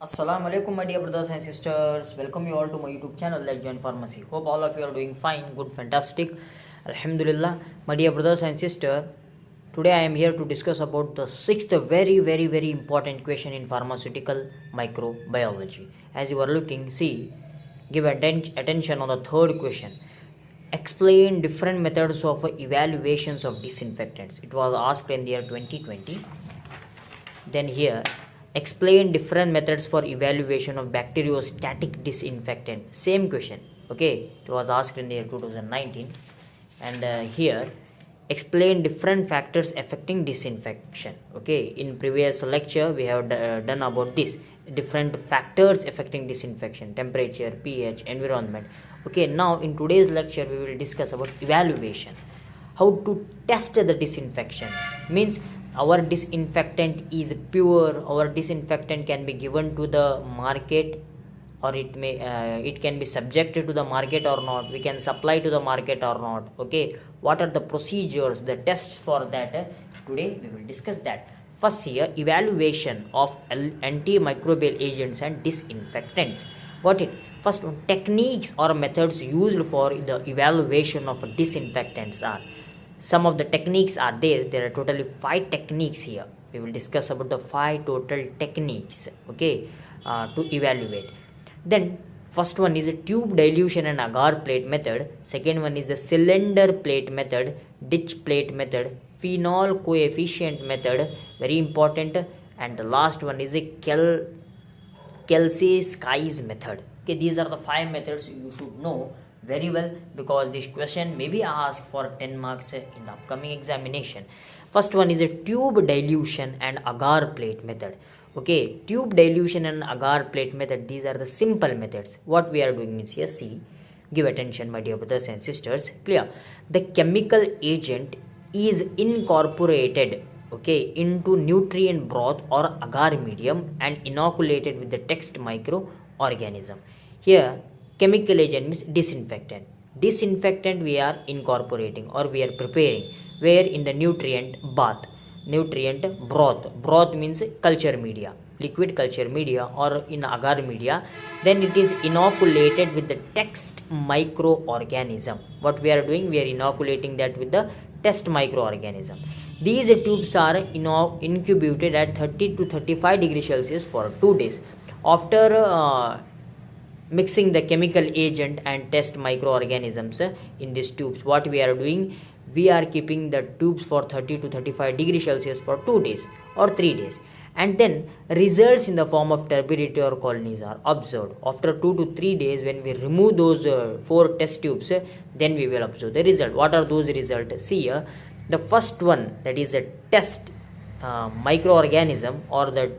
Assalamu alaikum, my dear brothers and sisters. Welcome you all to my YouTube channel, Let's Join Pharmacy. Hope all of you are doing fine, good, fantastic. Alhamdulillah, my dear brothers and sisters. Today I am here to discuss about the sixth very important question in pharmaceutical microbiology. As you are looking, see, give attention on the third question. Explain different methods of evaluations of disinfectants. It was asked in the year 2020. Then here, explain different methods for evaluation of bacteriostatic disinfectant. Same question. Okay, it was asked in the year 2019. And here, explain different factors affecting disinfection. Okay, in previous lecture we have done about this different factors affecting disinfection: temperature, pH, environment. Okay, now in today's lecture we will discuss about evaluation, how to test the disinfection. Means our disinfectant is pure, our disinfectant can be given to the market, or it can be subjected to the market or not, we can supply to the market or not. Okay, what are the procedures, the tests for that? Today we will discuss that. First, here, evaluation of antimicrobial agents and disinfectants. Got it? First one, techniques or methods used for the evaluation of disinfectants are. Some of the techniques are there are totally 5 techniques here. We will discuss about the 5 total techniques, okay, to evaluate. Then first one is a tube dilution and agar plate method. Second one is a cylinder plate method, ditch plate method, phenol coefficient method, very important. And the last one is a Kelsey skies method. Okay, these are the 5 methods you should know very well, because this question may be asked for 10 marks in the upcoming examination. First one is a tube dilution and agar plate method. Okay, tube dilution and agar plate method, these are the simple methods. What we are doing means, here, see, give attention, my dear brothers and sisters. Clear? The chemical agent is incorporated, okay, into nutrient broth or agar medium and inoculated with the text microorganism. Here, chemical agent means disinfectant. Disinfectant we are incorporating or we are preparing where? In the nutrient broth. Broth means culture media, liquid culture media, or in agar media. Then it is inoculated with the text microorganism. What we are doing, we are inoculating that with the test microorganism. These tubes are incubated at 30 to 35 degrees Celsius for 2 days. After mixing the chemical agent and test microorganisms in these tubes, what we are doing, we are keeping the tubes for 30 to 35 degrees Celsius for 2 days or 3 days, and then results in the form of turbidity or colonies are observed. After 2 to 3 days, when we remove those 4 test tubes, then we will observe the result. What are those results? See here, the first one, that is a test microorganism, or the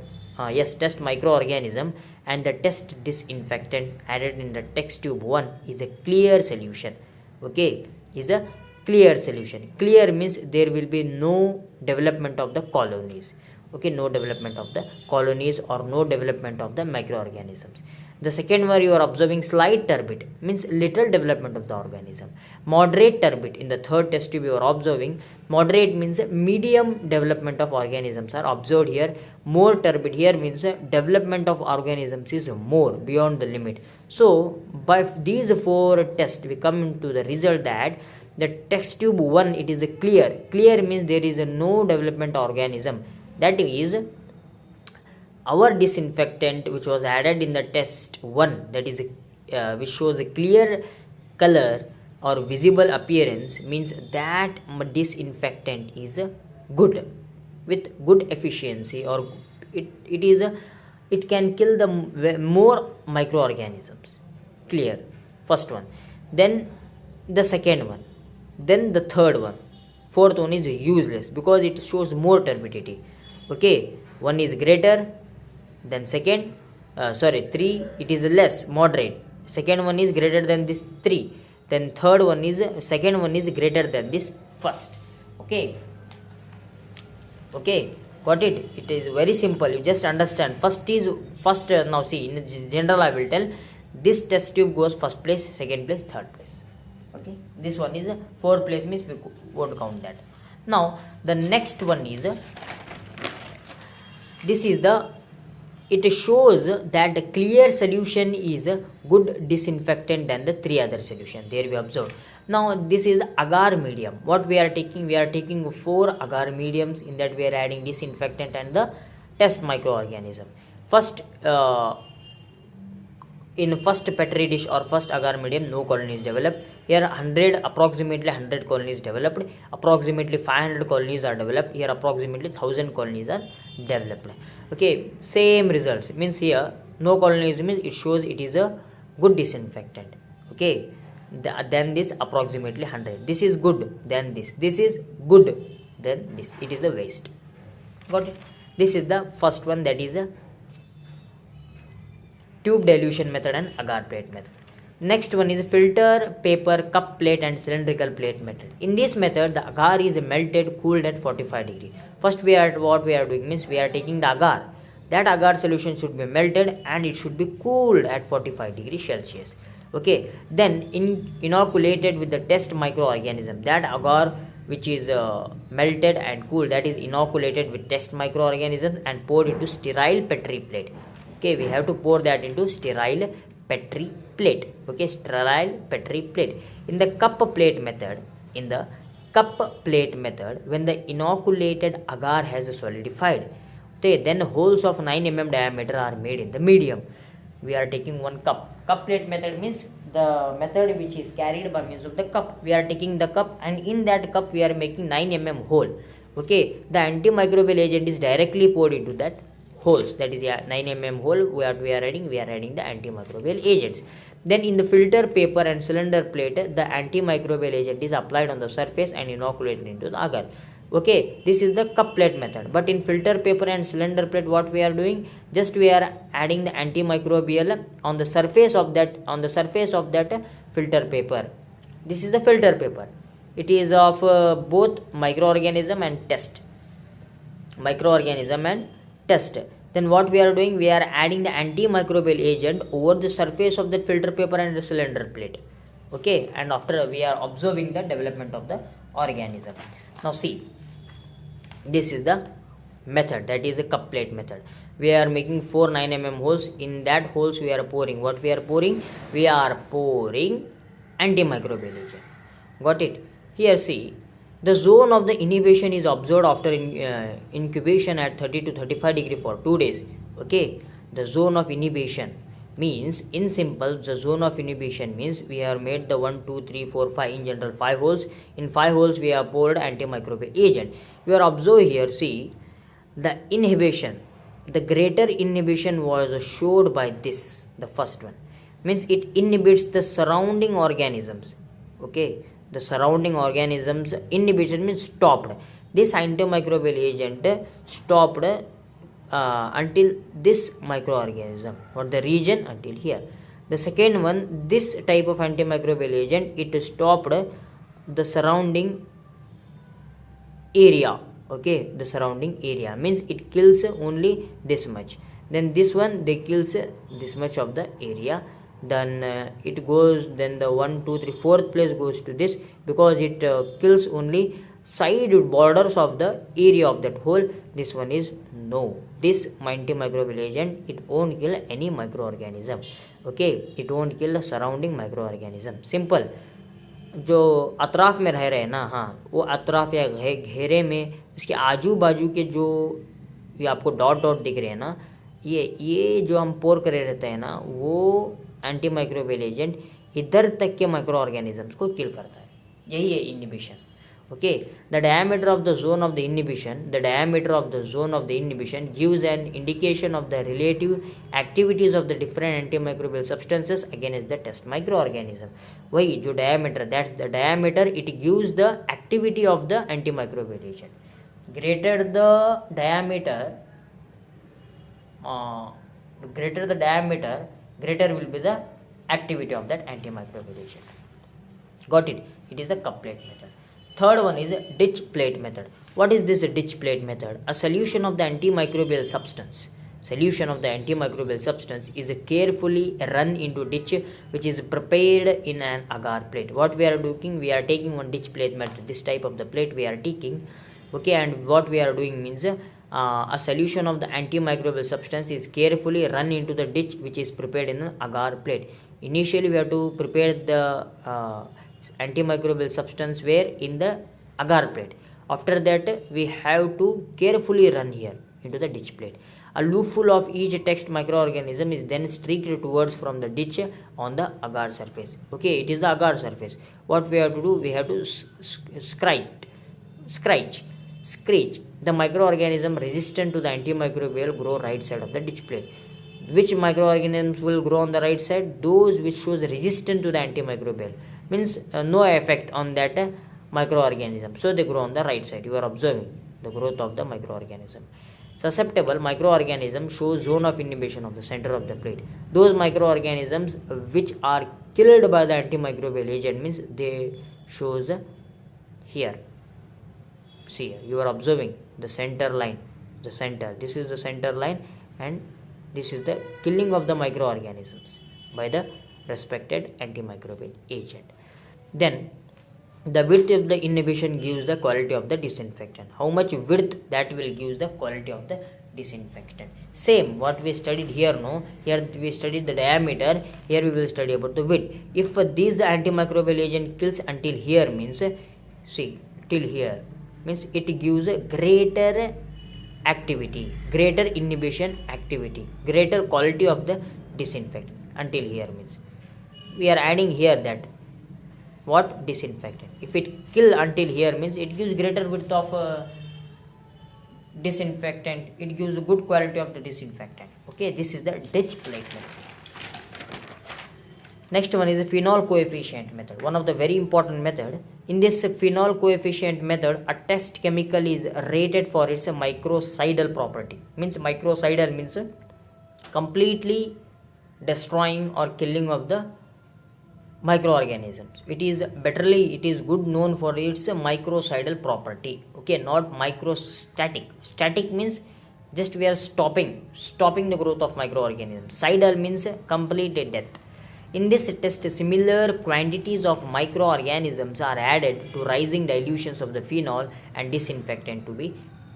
test microorganism, and the test disinfectant added in the test tube 1 is a clear solution. Okay, is a clear solution. Clear means there will be no development of the colonies. Okay, no development of the colonies or no development of the microorganisms. The second one, you are observing slight turbid, means little development of the organism. Moderate turbid, in the third test tube you are observing. Moderate means medium development of organisms are observed here. More turbid here means development of organisms is more beyond the limit. So by these 4 tests, we come into the result that the test tube 1, it is a clear. Clear means there is no development organism. That is, our disinfectant which was added in the test 1, that is which shows a clear color or visible appearance, means that disinfectant is good, with good efficiency, or it can kill the more microorganisms. Clear? First one. Then the second one, then the third one. Fourth one is useless because it shows more turbidity. Okay, one is greater then second, 3, it is less, moderate. Second one is greater than this 3. Then third one is, second one is greater than this first. Okay, got it? It is very simple, you just understand. First, now see, in general I will tell, this test tube goes first place, second place, third place. Okay, this one is 4th place, means we won't count that. Now the next one is, this is the it shows that the clear solution is a good disinfectant than the three other solution. There we observe. Now this is the agar medium. What we are taking 4 agar mediums. In that we are adding disinfectant and the test microorganism. First, in first petri dish or first agar medium, no colony is developed. Here approximately 100 colonies developed. Approximately 500 colonies are developed. Here approximately 1000 colonies are developed. Okay, same results. Means here no colonies means it shows it is a good disinfectant. Okay, then this approximately 100. This is good. Then this. This is good. Then this. It is a waste. Got it? This is the first one, that is a tube dilution method and agar plate method. Next one is filter, paper, cup plate and cylindrical plate method. In this method, the agar is melted, cooled at 45 degree. First, what we are doing means we are taking the agar. That agar solution should be melted and it should be cooled at 45 degree Celsius. Okay. Then inoculated with the test microorganism. That agar which is melted and cooled, that is inoculated with test microorganisms and poured into sterile petri plate. Okay, we have to pour that into sterile petri plate. Okay, sterile petri plate. In the cup plate method, when the inoculated agar has solidified, okay, then holes of 9 mm diameter are made in the medium. We are taking one cup. Cup plate method means the method which is carried by means of the cup. We are taking the cup and in that cup we are making 9 mm hole. Okay, the antimicrobial agent is directly poured into that holes, that is 9 mm hole. We are adding the antimicrobial agents. Then in the filter paper and cylinder plate, the antimicrobial agent is applied on the surface and inoculated into the agar. Okay, this is the cup plate method. But in filter paper and cylinder plate, what we are doing, just we are adding the antimicrobial on the surface of that filter paper. This is the filter paper. It is of both microorganism and test. Then what we are doing, we are adding the antimicrobial agent over the surface of the filter paper and the cylinder plate. Okay, and after we are observing the development of the organism. Now see, this is the method, that is a cup plate method. We are making 4 9 mm holes. In that holes we are pouring. What we are pouring? We are pouring antimicrobial agent. Got it? Here see, the zone of the inhibition is observed after incubation at 30 to 35 degree for 2 days. Okay, the zone of inhibition means, in simple, the zone of inhibition means we have made the 1 2 3 4 5, in general 5 holes. In 5 holes we have poured antimicrobial agent. We are observe here, see, the inhibition, the greater inhibition was showed by this, the first one, means it inhibits the surrounding organisms. Okay, the surrounding organisms inhibition means stopped. This antimicrobial agent stopped until this microorganism or the region until here. The second one, this type of antimicrobial agent, it stopped the surrounding area. Okay, the surrounding area means it kills only this much. Then this one, they kills this much of the area. Then it goes, then the 1 2 3 4th place goes to this, because it kills only side borders of the area of that hole. This one is no. This antimicrobial agent, it won't kill any microorganism. Okay, it won't kill the surrounding microorganism. Simple. जो अतराफ में रह रहे हैं ना, हाँ, वो अतराफ या घेरे में इसके आजू बाजू के जो ये आपको डॉट डॉट दिख रहे हैं ना, ये जो हम पोर करे रहते हैं ना, वो एंटीमाइक्रोबियल एजेंट इधर तक के माइक्रो ऑर्गेनिजम्स को किल करता है. यही है inhibition. Okay, the diameter of the zone of the inhibition gives an indication of the relative activities of the different antimicrobial substances against the test microorganism. वही जो diameter, that's the diameter, it gives the activity of the antimicrobial agent. Greater the diameter, greater will be the activity of that antimicrobial agent. Got it? It is the cup plate method. Third one is a ditch plate method. What is this ditch plate method? A solution of the antimicrobial substance. Is carefully run into ditch which is prepared in an agar plate. What we are doing? We are taking one ditch plate method. This type of the plate we are taking. Okay, and what we are doing means a solution of the antimicrobial substance is carefully run into the ditch which is prepared in an agar plate. Initially we have to prepare the antimicrobial substance where in the agar plate. After that we have to carefully run here into the ditch plate. A loopful of each text microorganism is then streaked towards from the ditch on the agar surface. Okay, it is the agar surface. What we have to do, we have to scratch the microorganism resistant to the antimicrobial grow right side of the ditch plate. Which microorganisms will grow on the right side? Those which shows resistant to the antimicrobial, means no effect on that microorganism, so they grow on the right side. You are observing the growth of the microorganism. Susceptible microorganisms show zone of inhibition of the center of the plate. Those microorganisms which are killed by the antimicrobial agent, means they shows here. See, you are observing the center line, the center. This is the center line, and this is the killing of the microorganisms by the respected antimicrobial agent. Then the width of the inhibition gives the quality of the disinfectant. How much width, that will give the quality of the disinfectant. Same what we studied here, no? Here we studied the diameter, here we will study about the width. If this antimicrobial agent kills until here, means see till here, means it gives a greater activity, greater inhibition activity, greater quality of the disinfectant. Until here means we are adding here that what disinfectant. If it kill until here, means it gives greater width of disinfectant, it gives a good quality of the disinfectant. Okay, this is the ditch plate method. Next one is the phenol coefficient method, one of the very important method. In this phenol coefficient method, a test chemical is rated for its microcidal property. Means microcidal means completely destroying or killing of the microorganisms. It is good known for its microcidal property. Okay, not microstatic. Static means just we are stopping the growth of microorganisms. Cidal means complete death. In this test, similar quantities of microorganisms are added to rising dilutions of the phenol and disinfectant to be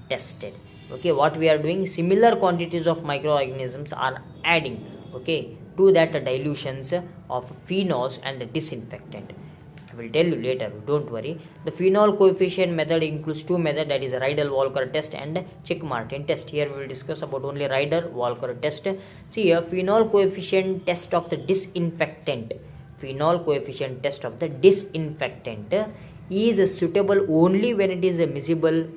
tested. Okay, what we are doing, similar quantities of microorganisms are adding, okay, to that dilutions of phenols and the disinfectant. I will tell you later, don't worry. The phenol coefficient method includes two methods, that is Riedel-Walker test and Chick-Martin test. Here we will discuss about only Riedel-Walker test. See here, phenol coefficient test of the disinfectant. Phenol coefficient test of the disinfectant is suitable only when it is a miscible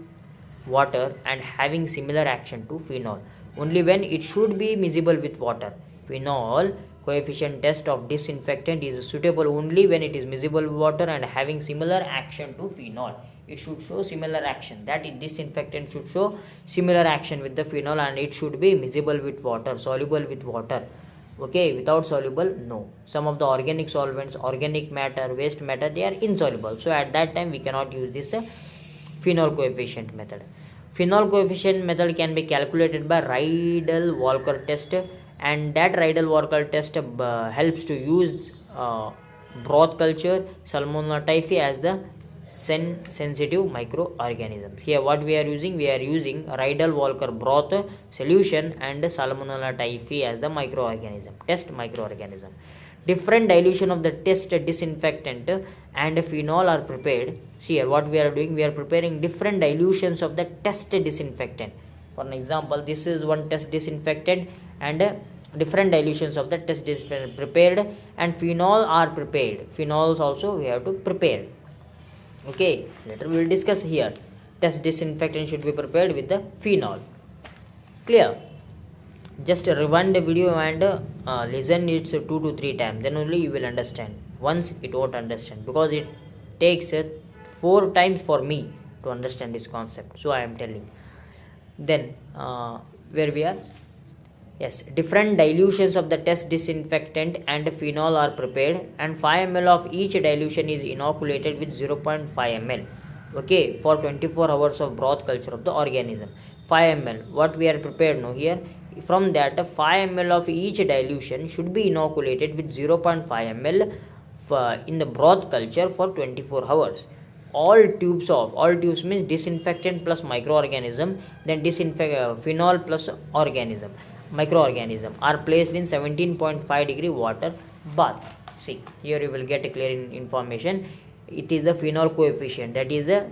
water and having similar action to phenol. Only when it should be miscible with water. Phenol coefficient test of disinfectant is suitable only when it is miscible with water and having similar action to phenol. It should show similar action. That is, disinfectant should show similar action with the phenol and it should be miscible with water, soluble with water. Okay, without soluble, no. Some of the organic solvents, organic matter, waste matter, they are insoluble. So at that time we cannot use this phenol coefficient method. Phenol coefficient method can be calculated by Riedel-Walker test, and that Riedel-Walker test helps to use broth culture Salmonella typhi as the sensitive microorganisms. Here what we are using Riedel-Walker broth solution and Salmonella typhi as the test microorganism. Different dilution of the test disinfectant and phenol are prepared. See here what we are doing, we are preparing different dilutions of the test disinfectant. For an example, this is one test disinfectant and different dilutions of the test disinfectant prepared, and phenol are prepared. Phenols also we have to prepare. Okay, later we will discuss here. Test disinfectant should be prepared with the phenol. Clear? Just rewind the video and listen it 2 to 3 times, then only you will understand. Once it won't understand, because it takes 4 times for me to understand this concept, so I am telling. Then where we are, yes, different dilutions of the test disinfectant and phenol are prepared, and 5 ml of each dilution is inoculated with 0.5 ml, okay, for 24 hours of broth culture of the organism. 5 ml what we are prepared now here, from that 5 ml of each dilution should be inoculated with 0.5 ml in the broth culture for 24 hours. all tubes means disinfectant plus microorganism, then phenol plus microorganism are placed in 17.5 degree water bath. See, here you will get a clear information. It is the phenol coefficient, that is a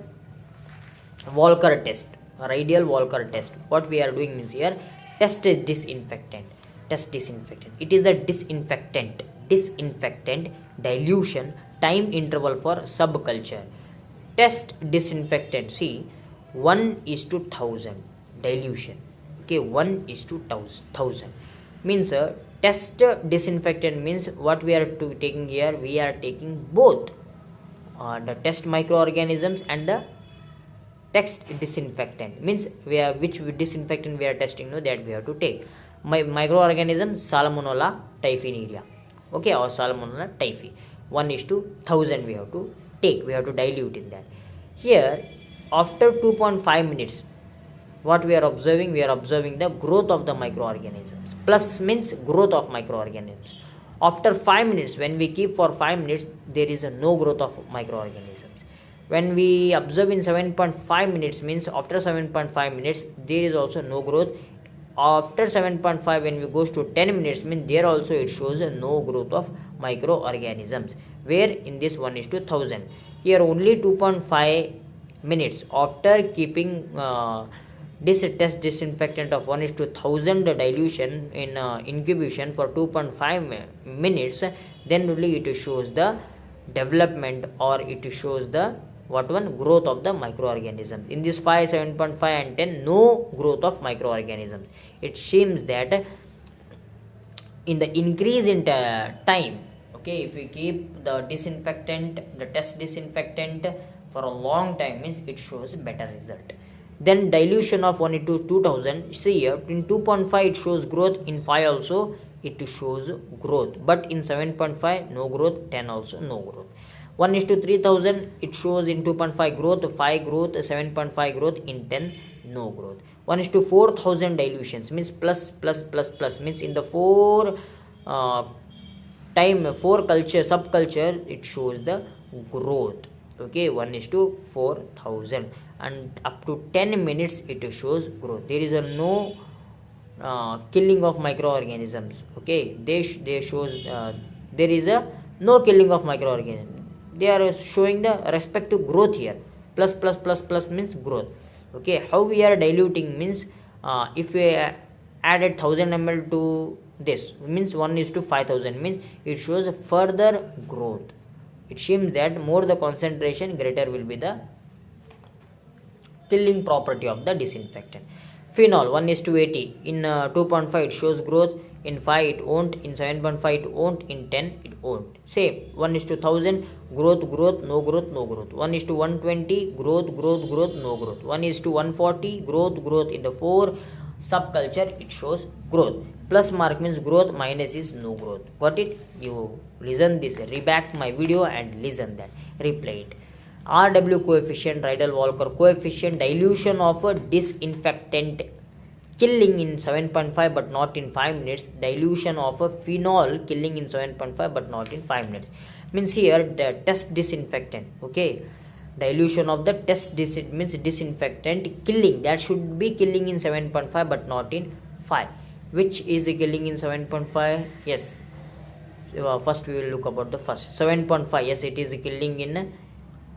Walker test, or ideal Walker test. What we are doing means here, test disinfectant. It is the disinfectant dilution time interval for subculture. Test disinfectant, see, 1:1000 dilution. Okay, 1:1000 means test disinfectant means what we are taking here. We are taking both the test microorganisms and the test disinfectant, means which disinfectant we are testing, no, that we have to take. Microorganism Salmonella typhinerea, okay, or Salmonella typhi. 1:1000 we have to take, we have to dilute in that. Here, after 2.5 minutes, what we are observing the growth of the microorganisms. Plus means growth of microorganisms. After 5 minutes, when we keep for 5 minutes, there is no growth of microorganisms. When we observe in 7.5 minutes, means after 7.5 minutes there is also no growth. After 7.5, when we goes to 10 minutes, means there also it shows no growth of microorganisms. Where in this 1:1000, here only 2.5 minutes after keeping this test disinfectant of 1:1000 dilution in incubation for 2.5 minutes, then only it shows the development, or it shows the growth of the microorganisms. In this 5, 7.5 and 10, no growth of microorganisms. It seems that in the increase in time, okay, if we keep the test disinfectant for a long time, means it shows better result. Then dilution of 1:2000, see here in 2.5 it shows growth, in 5 also it shows growth, but in 7.5 no growth, 10 also no growth. 1:3000 it shows in 2.5 growth, 5 growth, 7.5 growth, in 10 no growth. 1:4000 dilutions means plus means in the 4 subculture it shows the growth. Okay, 1:4000, and up to 10 minutes it shows growth. There is no killing of microorganisms. Okay, they shows there is no killing of microorganisms. They are showing the respective growth here. Plus means growth. Okay, how we are diluting means if we added 1000 ml to this, means 1:5000, means it shows further growth. It seems that more the concentration, greater will be the killing property of the disinfectant. Phenol 1:80, in 2.5 it shows growth, in 5 it won't, in 7.5 it won't, in 10 it won't. Same 1:1000 growth, no growth, 1:120 growth, no growth. 1:140 growth. In the 4 subculture it shows growth. Plus mark means growth, minus is no growth. Got it? You listen this, reback my video and listen that, replay it. RW coefficient, Rydell-Walker coefficient, dilution of a disinfectant, killing in 7.5 but not in 5 minutes. Dilution of a phenol, killing in 7.5 but not in 5 minutes. Means here the test disinfectant, okay, dilution of the test means disinfectant, killing, that should be killing in 7.5 but not in 5. Which is killing in 7.5? Yes, first we will look about the first 7.5. Yes, it is killing in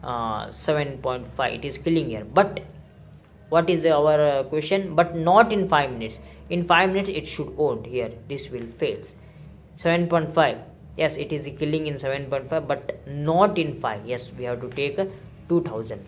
7.5, it is killing here. But what is our question? But not in 5 minutes. In 5 minutes it should own, here this will fails. 7.5, yes, it is killing in 7.5 but not in 5. Yes, we have to take 2000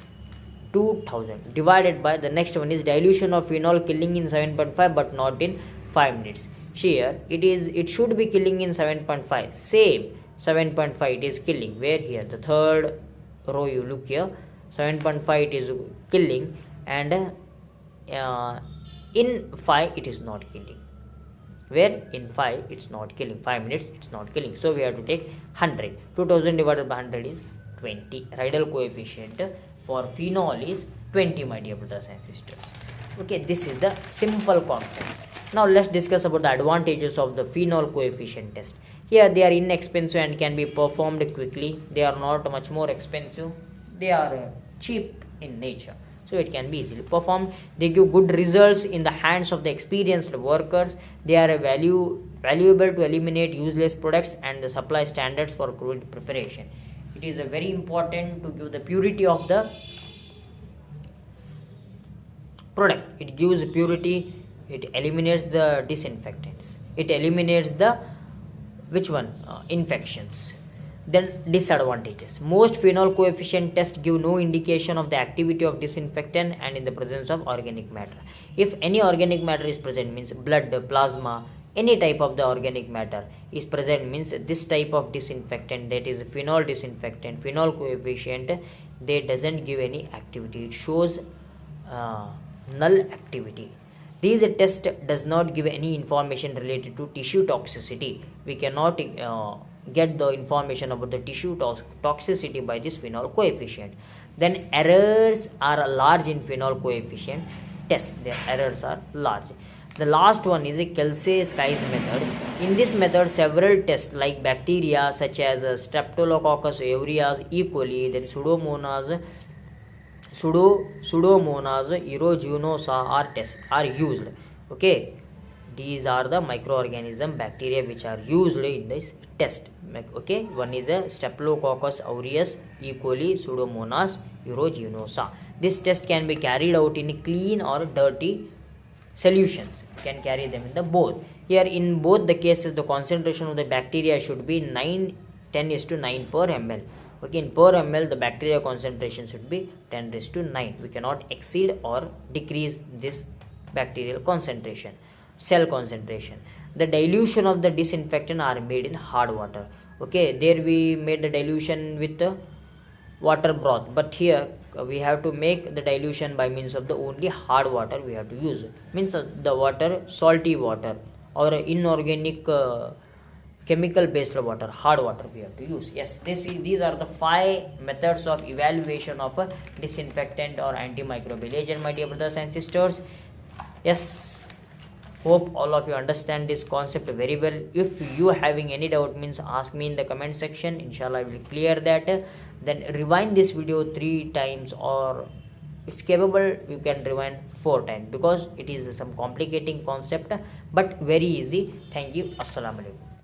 divided by the next one is dilution of phenol, killing in 7.5 but not in 5 minutes. Here it should be killing in 7.5. Same 7.5 it is killing. Where here the third row, you look here, 7.5 it is killing, and in 5 it is not killing. Where in 5 it's not killing, 5 minutes it's not killing. So we have to take 100. 2000 divided by 100 is 20. Rydell coefficient for phenol is 20, my dear brothers and sisters. Okay, this is the simple concept. Now let's discuss about the advantages of the phenol coefficient test. Here they are inexpensive and can be performed quickly. They are not much more expensive. They are cheap in nature, so it can be easily performed. They give good results in the hands of the experienced workers. They are valuable to eliminate useless products and the supply standards for crude preparation. It is a very important to give the purity of the product. It gives purity, it eliminates the disinfectants, it eliminates the which one infections. Then disadvantages: most phenol coefficient tests give no indication of the activity of disinfectant and in the presence of organic matter. If any organic matter is present, means blood, plasma, any type of the organic matter is present, means this type of disinfectant, that is phenol disinfectant, phenol coefficient, they doesn't give any activity, it shows null activity. These test does not give any information related to tissue toxicity. We cannot get the information about the tissue toxicity by this phenol coefficient. Then errors are large in phenol coefficient test. Their errors are large. The last one is a Kelsey-Skies method. In this method, several tests like bacteria such as Streptococcus aureus, E. coli, then Pseudomonas aeruginosa are used. Okay, these are the microorganism bacteria which are used in this test. Okay, one is a Staphylococcus aureus, E. coli, Pseudomonas aeruginosa. This test can be carried out in clean or dirty solutions. You can carry them in the both. Here in both the cases, the concentration of the bacteria should be 10:9 per ml. Okay, in per ml the bacteria concentration should be 10:9. We cannot exceed or decrease this bacterial concentration. Cell concentration: the dilution of the disinfectant are made in hard water. Okay, there we made the dilution with the water broth, but here we have to make the dilution by means of the only hard water we have to use, means the water, salty water or inorganic chemical based water, hard water we have to use. Yes, these are the 5 methods of evaluation of a disinfectant or antimicrobial agent, my dear brothers and sisters. Yes, hope all of you understand this concept very well. If you having any doubt, means ask me in the comment section, inshallah I will clear that. Then rewind this video 3 times, or it's capable you can rewind 4 times, because it is some complicating concept but very easy. Thank you. Assalamu alaikum.